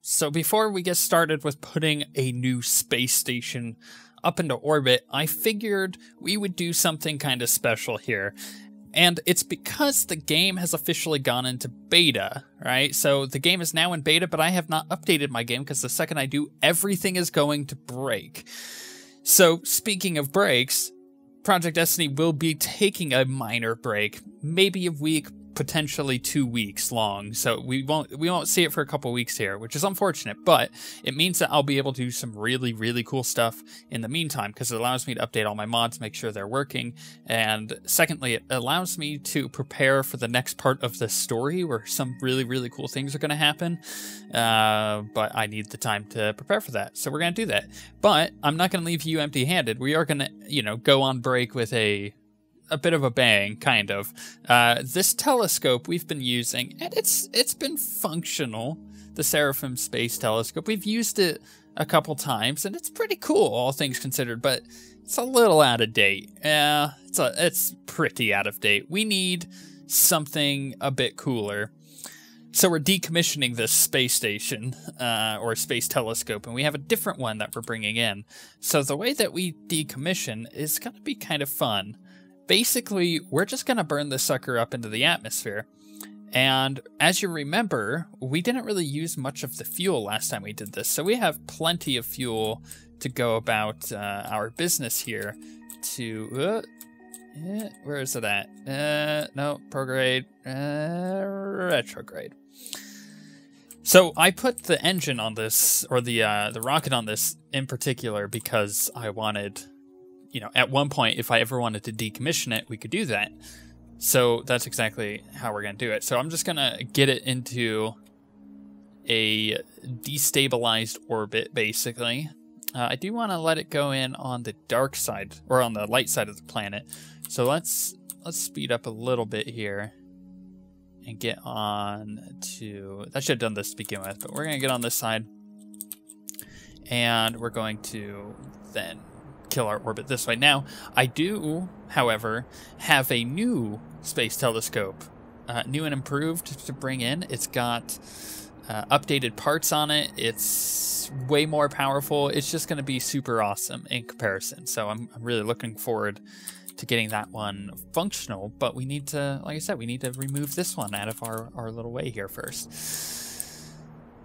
So before we get started with putting a new space station up into orbit, I figured we would do something kind of special here. And it's because the game has officially gone into beta, right? So the game is now in beta, but I have not updated my game because the second I do, everything is going to break. So speaking of breaks, Project Destiny will be taking a minor break, maybe a week, potentially 2 weeks long. So we won't see it for a couple weeks here, which is unfortunate, but it means that I'll be able to do some really cool stuff in the meantime, because it allows me to update all my mods, make sure they're working, and secondly, it allows me to prepare for the next part of the story where some really cool things are going to happen, but I need the time to prepare for that, so we're going to do that. But I'm not going to leave you empty-handed. We are going to, you know, go on break with a bit of a bang, kind of. This telescope we've been using, and it's been functional, the Seraphim Space Telescope. We've used it a couple times, and it's pretty cool, all things considered, but it's a little out of date. Yeah, it's pretty out of date. We need something a bit cooler. So we're decommissioning this space station, or space telescope, and we have a different one that we're bringing in. So the way that we decommission is going to be kind of fun. Basically, we're just going to burn this sucker up into the atmosphere. And as you remember, we didn't really use much of the fuel last time we did this. So we have plenty of fuel to go about our business here to... where is it at? No, prograde. Retrograde. So I put the engine on this, or the rocket on this in particular, because I wanted... You know, at one point, if I ever wanted to decommission it, we could do that. So that's exactly how we're going to do it. So I'm just going to get it into a destabilized orbit, basically. I do want to let it go in on the dark side, or on the light side of the planet. So let's speed up a little bit here and get on to... I should have done this to begin with, but we're going to get on this side. And we're going to then... kill our orbit this way. Now, I do, however, have a new space telescope, new and improved to bring in. It's got updated parts on it. It's way more powerful. It's just going to be super awesome in comparison. So I'm really looking forward to getting that one functional, but we need to, like I said, we need to remove this one out of our little way here first.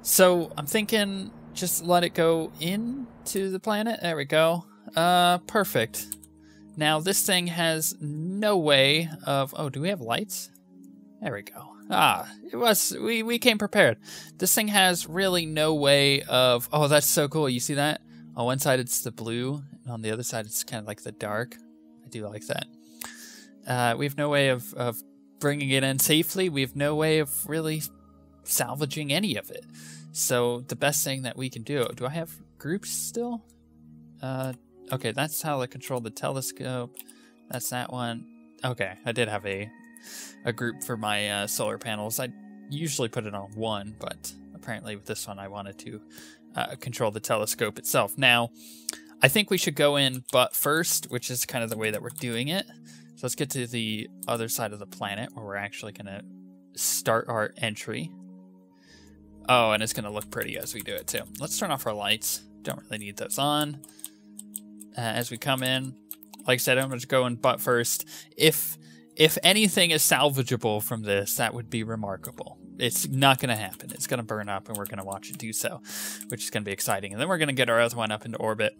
So I'm thinking just let it go into the planet. There we go. Perfect. Now this thing has no way of... Oh, do we have lights? There we go. We came prepared. This thing has really no way of... Oh, that's so cool. You see that? On one side it's the blue, and on the other side it's kind of like the dark. I do like that. We have no way of bringing it in safely. We have no way of really salvaging any of it. So the best thing that we can do... Do I have groups still? Okay, that's how I control the telescope. That's that one. Okay, I did have a group for my solar panels. I usually put it on one, but apparently with this one I wanted to control the telescope itself. Now, I think we should go in butt first, which is kind of the way that we're doing it. So let's get to the other side of the planet where we're actually going to start our entry. Oh, and it's going to look pretty as we do it too. Let's turn off our lights. Don't really need those on. As we come in, like I said, I'm going to go in butt first. If anything is salvageable from this, that would be remarkable. It's not going to happen. It's going to burn up, and we're going to watch it do so, which is going to be exciting. And then we're going to get our other one up into orbit,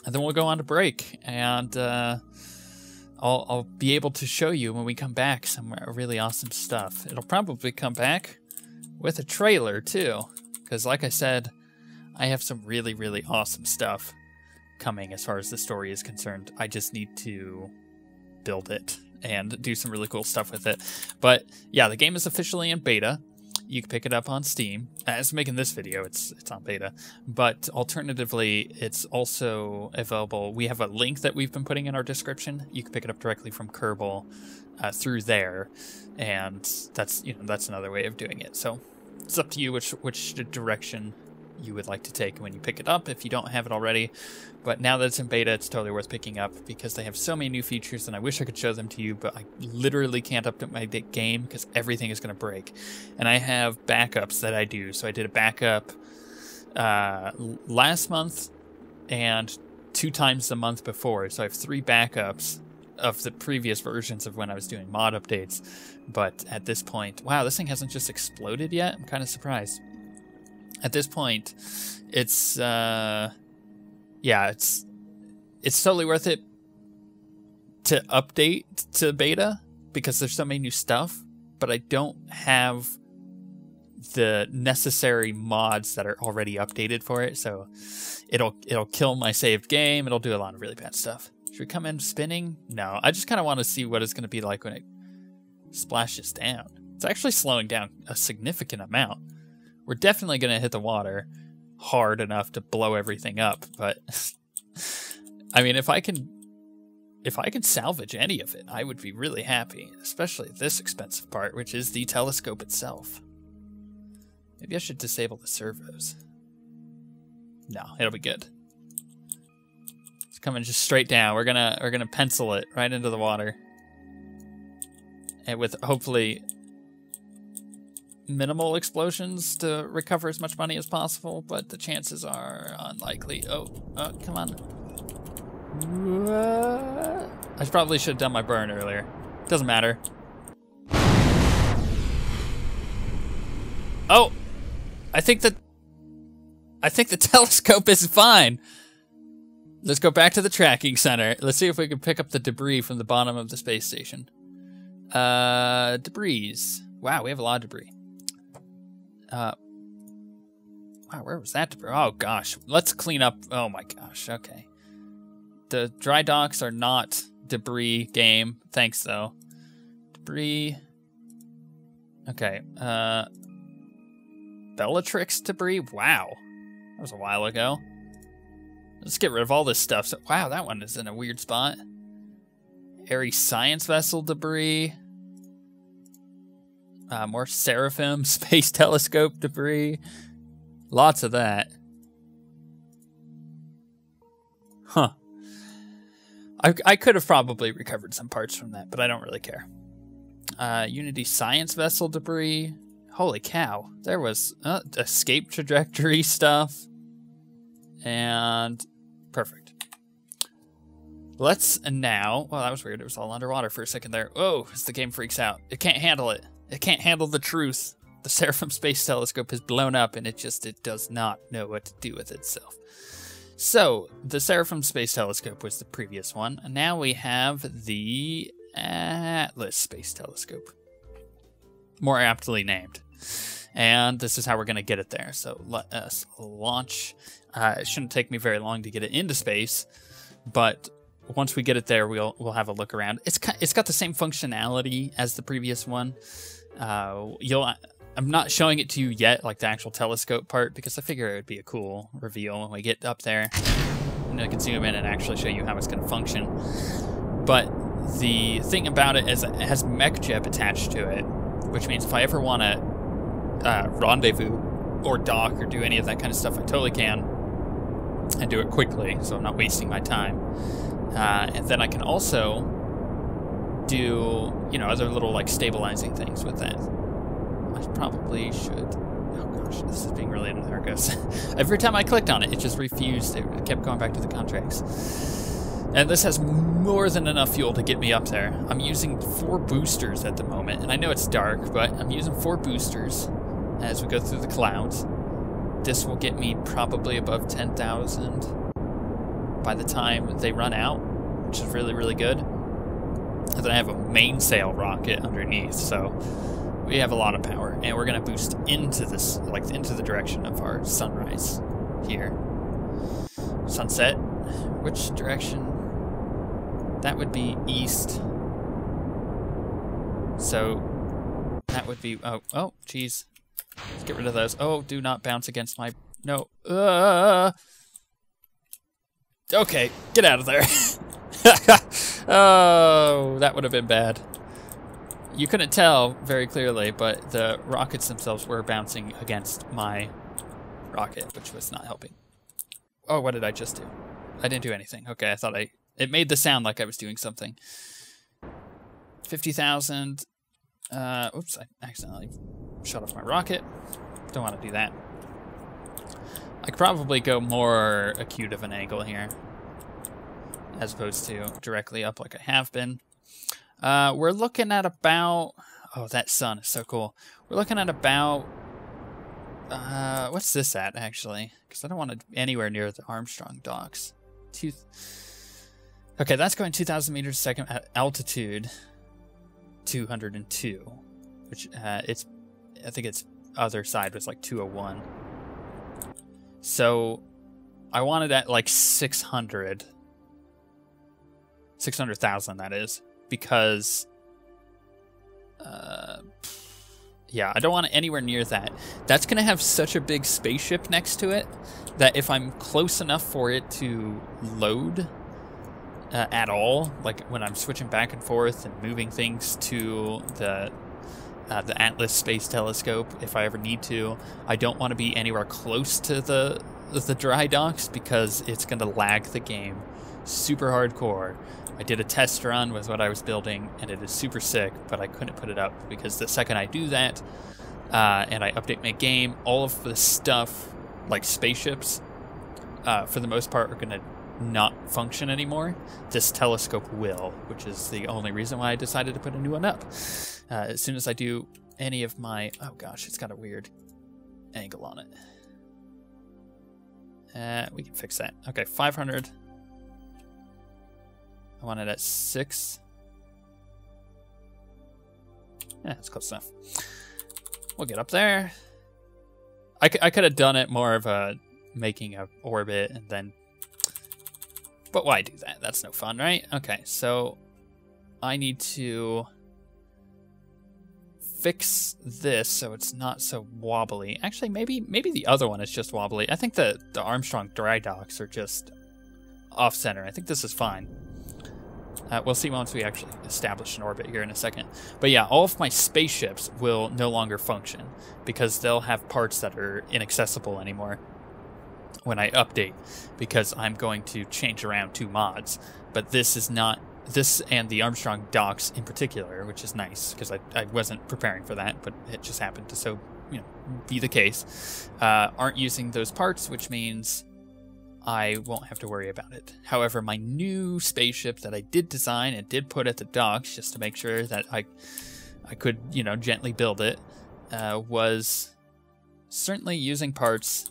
and then we'll go on to break. And I'll be able to show you when we come back some really awesome stuff. It'll probably come back with a trailer too, because like I said, I have some really awesome stuff coming as far as the story is concerned. I just need to build it and do some really cool stuff with it. But yeah, the game is officially in beta. You can pick it up on Steam. As I'm making this video, it's on beta. But alternatively, it's also available. We have a link that we've been putting in our description. You can pick it up directly from Kerbal through there, and that's another way of doing it. So it's up to you which direction you would like to take when you pick it up if you don't have it already. But now that it's in beta, it's totally worth picking up because they have so many new features, and I wish I could show them to you, but I literally can't update my game because everything is going to break. And I have backups that I do. So I did a backup last month and 2 times the month before. So I have 3 backups of the previous versions of when I was doing mod updates. But at this point, wow, this thing hasn't just exploded yet? I'm kind of surprised. At this point, it's yeah, it's totally worth it to update to beta because there's so many new stuff, but I don't have the necessary mods that are already updated for it, so it'll kill my saved game. It'll do a lot of really bad stuff. Should we come in spinning? No, I just kind of want to see what it's going to be like when it splashes down. It's actually slowing down a significant amount. We're definitely going to hit the water hard enough to blow everything up, but I mean, if I can salvage any of it, I would be really happy, especially this expensive part, which is the telescope itself. Maybe I should disable the servos. No, it'll be good. It's coming just straight down. We're gonna pencil it right into the water, and with hopefully minimal explosions to recover as much money as possible, but the chances are unlikely. Oh, come on. I probably should have done my burn earlier. Doesn't matter. Oh, I think the telescope is fine. Let's go back to the tracking center. Let's see if we can pick up the debris from the bottom of the space station. Debris. Wow, we have a lot of debris. Wow, where was that debris? Oh gosh, let's clean up. Oh my gosh, okay. The dry docks are not debris game. Thanks though. Debris. Okay, Bellatrix debris? Wow. That was a while ago. Let's get rid of all this stuff. So, wow, that one is in a weird spot. Ares science vessel debris. More Seraphim space telescope debris. Lots of that. Huh. I could have probably recovered some parts from that, but I don't really care. Unity science vessel debris. Holy cow. There was escape trajectory stuff. And perfect. Let's now... Well, that was weird. It was all underwater for a second there. Oh, as the game freaks out. It can't handle it. It can't handle the truth. The Seraphim Space Telescope has blown up, and it does not know what to do with itself. So, the Seraphim Space Telescope was the previous one, and now we have the Atlas Space Telescope. More aptly named. And this is how we're going to get it there. So, let us launch. It shouldn't take me very long to get it into space, but once we get it there, we'll have a look around. It's got the same functionality as the previous one. I'm not showing it to you yet, like the actual telescope part, because I figure it would be a cool reveal when we get up there. And I can zoom in and actually show you how it's going to function. But the thing about it is it has MechJeb attached to it, which means if I ever want to rendezvous or dock or do any of that kind of stuff, I totally can. And do it quickly, so I'm not wasting my time. And then I can also do, other little like stabilizing things with that. I probably should. Oh gosh, this is being really annoying. There it goes. Every time I clicked on it, it just refused. It kept going back to the contracts. And this has more than enough fuel to get me up there. I'm using 4 boosters at the moment, and I know it's dark, but I'm using 4 boosters as we go through the clouds. This will get me probably above 10,000 by the time they run out, which is really, really good. And then I have a mainsail rocket underneath, so we have a lot of power. And we're going to boost into this, like into the direction of our sunrise here. Sunset. Which direction? That would be east. So that would be, oh, geez. Let's get rid of those. Oh, do not bounce against my... No. Okay, get out of there. Oh, that would have been bad. You couldn't tell very clearly, but the rockets themselves were bouncing against my rocket, which was not helping. Oh, what did I just do? I didn't do anything. Okay, I thought it made the sound like I was doing something. 50,000. Oops, I accidentally shut off my rocket. Don't want to do that. I could probably go more acute of an angle here, as opposed to directly up like I have been. We're looking at about... Oh, that sun is so cool. We're looking at about... what's this at, actually? Because I don't want to be anywhere near the Armstrong docks. Okay, that's going 2,000 meters a second at altitude 202, which I think its other side was like 201. So I wanted at like 600,000, that is, because yeah, I don't want it anywhere near that. That's going to have such a big spaceship next to it that if I'm close enough for it to load at all, like when I'm switching back and forth and moving things to the Atlas Space Telescope, if I ever need to, I don't want to be anywhere close to the dry docks because it's going to lag the game super hardcore. I did a test run with what I was building, and it is super sick, but I couldn't put it up because the second I do that and I update my game, all of the stuff, like spaceships, for the most part, are going to not function anymore. This telescope will, which is the only reason why I decided to put a new one up. As soon as I do any of my... Oh gosh, it's got a weird angle on it. We can fix that. Okay, 500. I want it at 6. Yeah, that's close enough. We'll get up there. I could have done it more of a making a orbit and then... But why do that? That's no fun, right? Okay, so I need to fix this so it's not so wobbly. Actually, maybe the other one is just wobbly. I think the Armstrong dry docks are just off-center. I think this is fine. We'll see once we actually establish an orbit here in a second. But yeah, all of my spaceships will no longer function because they'll have parts that are inaccessible anymore when I update, because I'm going to change around 2 mods. But this is not, this and the Armstrong docks in particular, which is nice because I wasn't preparing for that, but it just happened to so, be the case, aren't using those parts, which means I won't have to worry about it. However, my new spaceship that I did design and did put at the docks just to make sure that I could, gently build it, was certainly using parts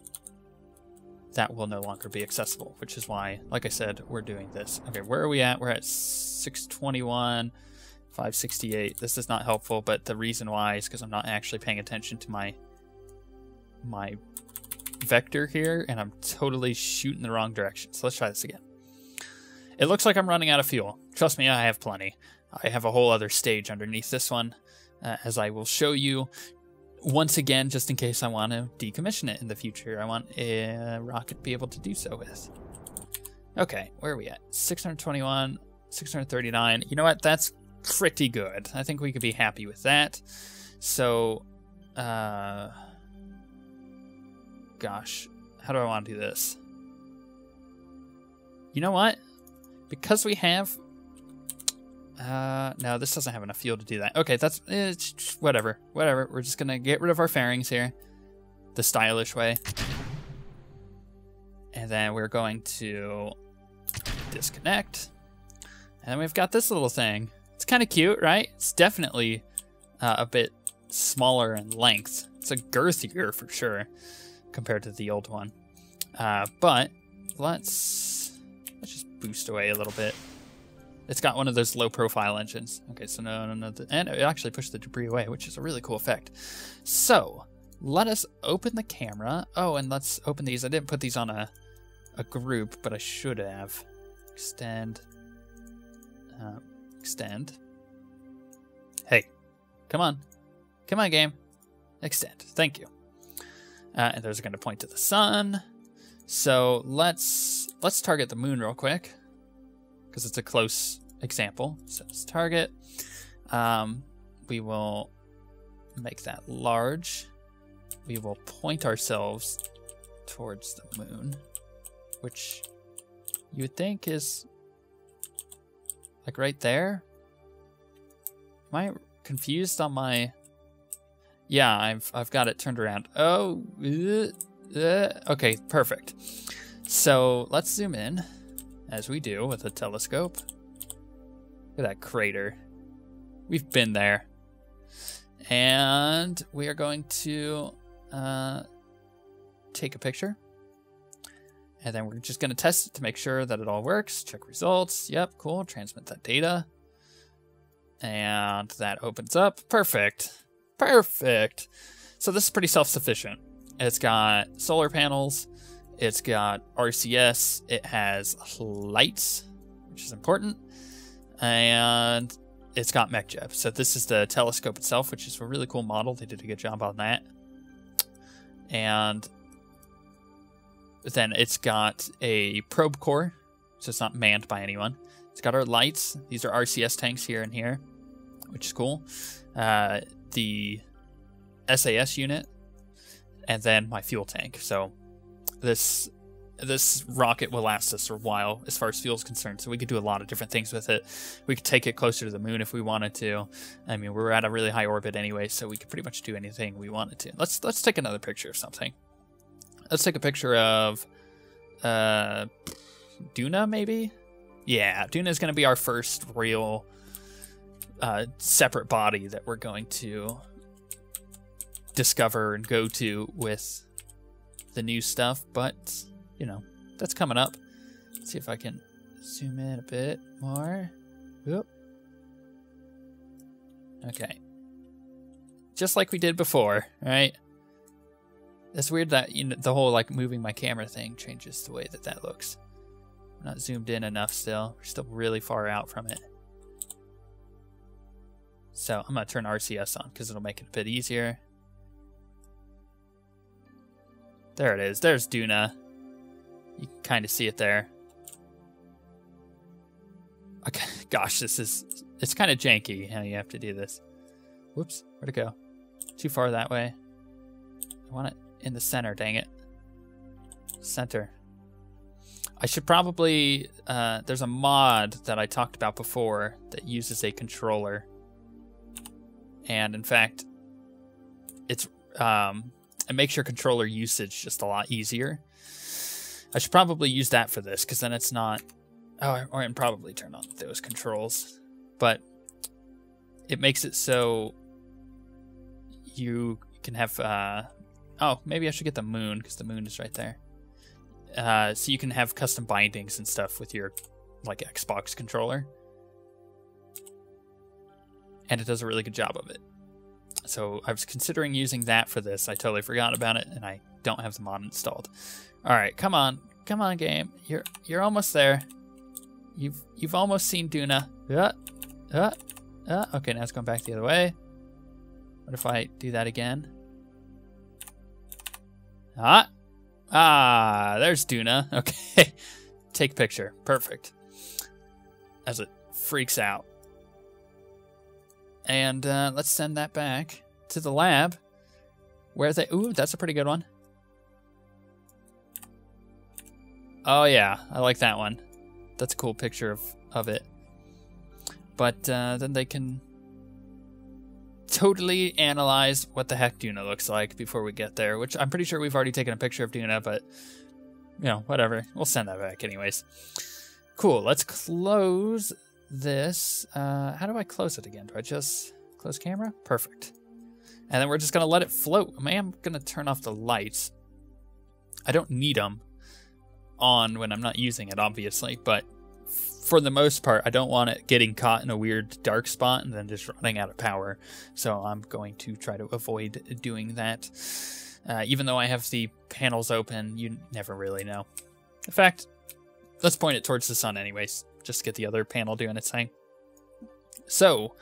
that will no longer be accessible, which is why, like I said, we're doing this. Okay, where are we at? We're at 621, 568. This is not helpful, but the reason why is because I'm not actually paying attention to my vector here, and I'm totally shooting the wrong direction. So let's try this again. It looks like I'm running out of fuel. Trust me, I have plenty. I have a whole other stage underneath this one, as I will show you. Once again, just in case I want to decommission it in the future, I want a rocket to be able to do so with. Okay, where are we at? 621, 639. You know what? That's pretty good. I think we could be happy with that. So, gosh, how do I want to do this? You know what? Because we have... no, this doesn't have enough fuel to do that. Okay, that's... whatever. Whatever. We're just going to get rid of our fairings here. The stylish way. And then we're going to disconnect. And then we've got this little thing. It's kind of cute, right? It's definitely a bit smaller in length. It's a girthier for sure compared to the old one. But let's just boost away a little bit. It's got one of those low-profile engines. Okay, so no. And it actually pushed the debris away, which is a really cool effect. So, let us open the camera. Oh, and let's open these. I didn't put these on a group, but I should have. Extend. Extend. Hey, come on. Come on, game. Extend. Thank you. And those are going to point to the sun. So, let's target the moon real quick, because it's a close example. So let's target. We will make that large. We will point ourselves towards the moon, which you would think is like right there. Am I confused on my... Yeah, I've got it turned around. Oh, okay, perfect. So let's zoom in, as we do with a telescope. Look at that crater. We've been there. And we are going to take a picture. And then we're just going to test it to make sure that it all works. Check results. Yep, cool. Transmit that data. And that opens up. Perfect. Perfect. So this is pretty self-sufficient. It's got solar panels. It's got RCS. It has lights, which is important. And it's got MechJeb. So this is the telescope itself, which is a really cool model. They did a good job on that. And then it's got a probe core, so it's not manned by anyone. It's got our lights. These are RCS tanks here and here, which is cool. The SAS unit, and then my fuel tank. So this rocket will last us a while as far as fuel is concerned. So we could do a lot of different things with it. We could take it closer to the moon if we wanted to. I mean, we're at a really high orbit anyway, so we could pretty much do anything we wanted to. Let's take another picture of something. Let's take a picture of Duna, maybe? Yeah, Duna is going to be our first real separate body that we're going to discover and go to with the new stuff, but, you know, that's coming up. Let's see if I can zoom in a bit more. Oop. Okay. Just like we did before, right? It's weird that, you know, the whole like moving my camera thing changes the way that looks. I'm not zoomed in enough still. We're still really far out from it. So I'm going to turn RCS on because it'll make it a bit easier. There it is. There's Duna. You can kind of see it there. Okay. Gosh, it's kind of janky how you have to do this. Whoops, where'd it go? Too far that way. I want it in the center, dang it. Center. I should probably, there's a mod that I talked about before that uses a controller. And in fact, it makes your controller usage just a lot easier. I should probably use that for this, because then it's not... Oh, or I can probably turn on those controls. But it makes it so you can have... oh, maybe I should get the moon, because the moon is right there. So you can have custom bindings and stuff with your like Xbox controller. And it does a really good job of it. So I was considering using that for this. I totally forgot about it, and I don't have the mod installed. All right, come on, game. You're almost there. You've almost seen Duna. Okay, now it's going back the other way. What if I do that again? There's Duna. Okay, take picture. Perfect. As it freaks out. And let's send that back to the lab where they... Ooh, that's a pretty good one. Oh, yeah. I like that one. That's a cool picture of it. But then they can totally analyze what the heck Duna looks like before we get there, which I'm pretty sure we've already taken a picture of Duna, but, you know, whatever. We'll send that back anyways. Cool. Let's close this. How do I close it again? Do I just close camera? Perfect. And then we're just going to let it float. I am going to turn off the lights. I don't need them on when I'm not using it, obviously, but for the most part, I don't want it getting caught in a weird dark spot and then just running out of power. So I'm going to try to avoid doing that. Even though I have the panels open, you never really know. In fact, let's point it towards the sun anyways, just to get the other panel doing its thing. So,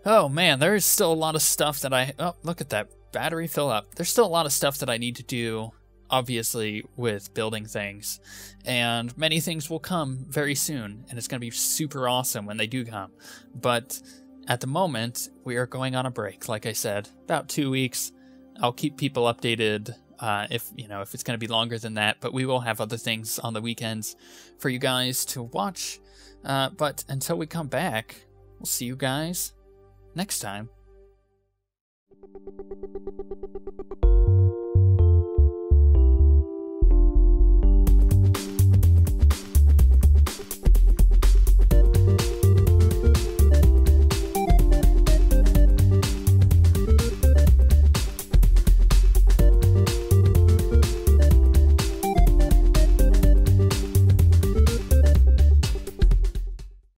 oh man, there's still a lot of stuff that oh, look at that battery fill up. There's still a lot of stuff that I need to do, obviously, with building things. And many things will come very soon, and it's going to be super awesome when they do come. But at the moment, we are going on a break, like I said, about 2 weeks. I'll keep people updated if it's going to be longer than that. But we will have other things on the weekends for you guys to watch. But until we come back, we'll see you guys next time.